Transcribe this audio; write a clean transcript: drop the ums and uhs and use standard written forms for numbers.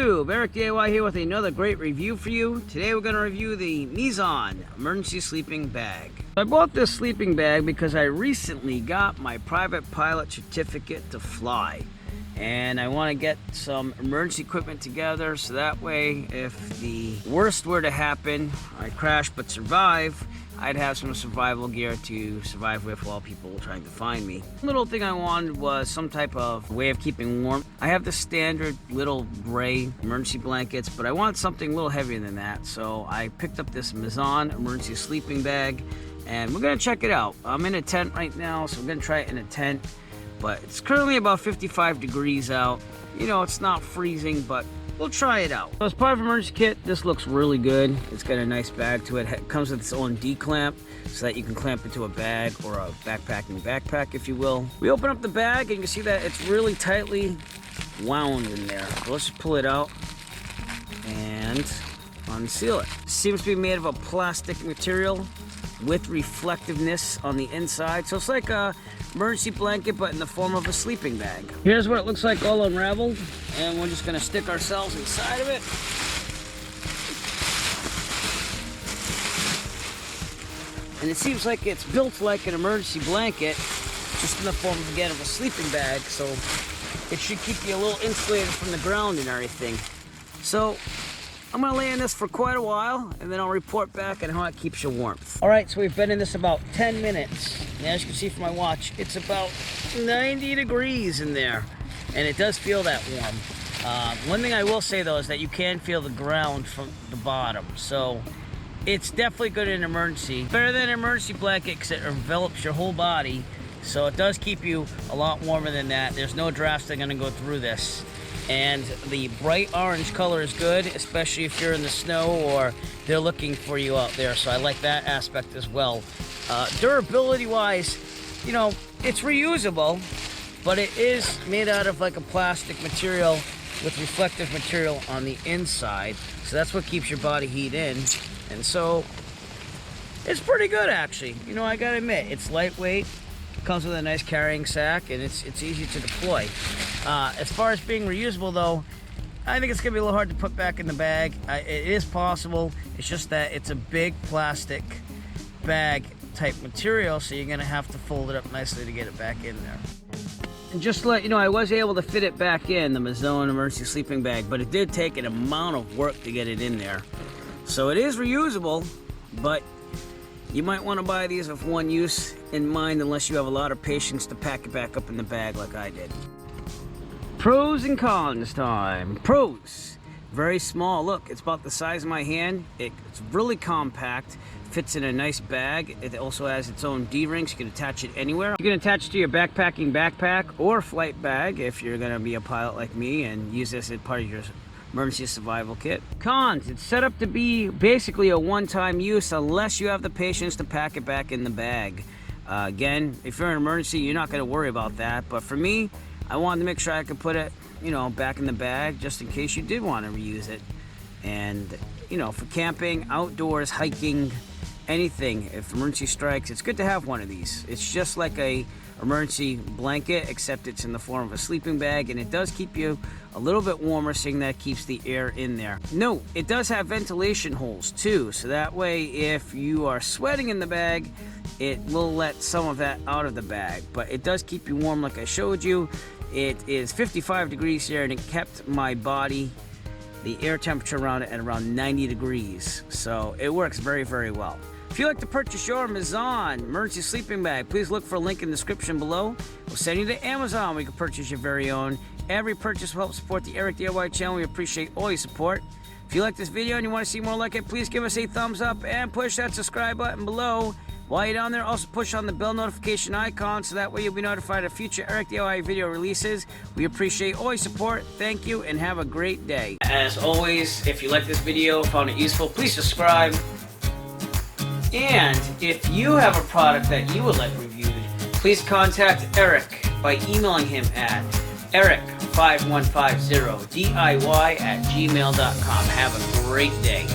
YouTube? Eric DIY here with another great review for you. Today we're going to review the Mezonn Emergency Sleeping Bag. I bought this sleeping bag because I recently got my private pilot certificate to fly. And I want to get some emergency equipment together so that way if the worst were to happen, I crash but survive, I'd have some survival gear to survive with while people were trying to find me. The little thing I wanted was some type of way of keeping warm. I have the standard little gray emergency blankets, but I wanted something a little heavier than that. So I picked up this Mezonn Emergency Sleeping Bag, and we're gonna check it out. I'm in a tent right now, so we're gonna try it in a tent. But it's currently about 55 degrees out. You know, it's not freezing, but we'll try it out. So as part of emergency kit, this looks really good. It's got a nice bag to it. It comes with its own D-clamp so that you can clamp it to a bag or a backpacking backpack, if you will. We open up the bag and you can see that it's really tightly wound in there. So let's just pull it out and unseal it. It seems to be made of a plastic material with reflectiveness on the inside. So it's like a emergency blanket, but in the form of a sleeping bag. Here's what it looks like all unraveled, and we're just gonna stick ourselves inside of it. And it seems like it's built like an emergency blanket, just in the form, again, of a sleeping bag, so it should keep you a little insulated from the ground and everything. So I'm gonna lay in this for quite a while, and then I'll report back on how it keeps you warm. All right, so we've been in this about 10 minutes. And as you can see from my watch, it's about 90 degrees in there, and it does feel that warm. One thing I will say though is that you can feel the ground from the bottom, so it's definitely good in an emergency. Better than an emergency blanket because it envelops your whole body, so it does keep you a lot warmer than that. There's no drafts that are gonna go through this. And the bright orange color is good, especially if you're in the snow or they're looking for you out there. So I like that aspect as well. Durability wise, you know, it's reusable, but it is made out of like a plastic material with reflective material on the inside. So that's what keeps your body heat in. And so it's pretty good actually. You know, I gotta admit, it's lightweight. Comes with a nice carrying sack, and it's easy to deploy. As far as being reusable though, I think it's gonna be a little hard to put back in the bag. It is possible, it's just that it's a big plastic bag type material, so you're gonna have to fold it up nicely to get it back in there. And just to let you know, I was able to fit it back in the Mezonn Emergency Sleeping Bag, but it did take an amount of work to get it in there. So it is reusable, but you might want to buy these with one use in mind unless you have a lot of patience to pack it back up in the bag like I did. Pros and cons time. Pros. Very small. Look, it's about the size of my hand. It's really compact. Fits in a nice bag. It also has its own D-rings. You can attach it anywhere. You can attach it to your backpacking backpack or flight bag if you're going to be a pilot like me and use this as part of your emergency survival kit. Cons, it's set up to be basically a one-time use unless you have the patience to pack it back in the bag. Again, if you're in an emergency, you're not going to worry about that. But for me, I wanted to make sure I could put it, you know, back in the bag just in case you did want to reuse it. And, you know, for camping, outdoors, hiking, anything, if emergency strikes, it's good to have one of these. It's just like a emergency blanket, except it's in the form of a sleeping bag, and it does keep you a little bit warmer, seeing that keeps the air in there. Note, it does have ventilation holes too, so that way if you are sweating in the bag, it will let some of that out of the bag, but it does keep you warm like I showed you. It is 55 degrees here, and it kept my body, the air temperature around it, at around 90 degrees, so it works very, very well. If you'd like to purchase your Mezonn Emergency Sleeping Bag, please look for a link in the description below. We'll send you to Amazon where you can purchase your very own. Every purchase will help support the Eric DIY channel. We appreciate all your support. If you like this video and you want to see more like it, please give us a thumbs up and push that subscribe button below. While you're down there, also push on the bell notification icon so that way you'll be notified of future Eric DIY video releases. We appreciate all your support. Thank you and have a great day. As always, if you like this video, found it useful, please subscribe. And if you have a product that you would like reviewed, please contact Eric by emailing him at eric5150diy@gmail.com. Have a great day.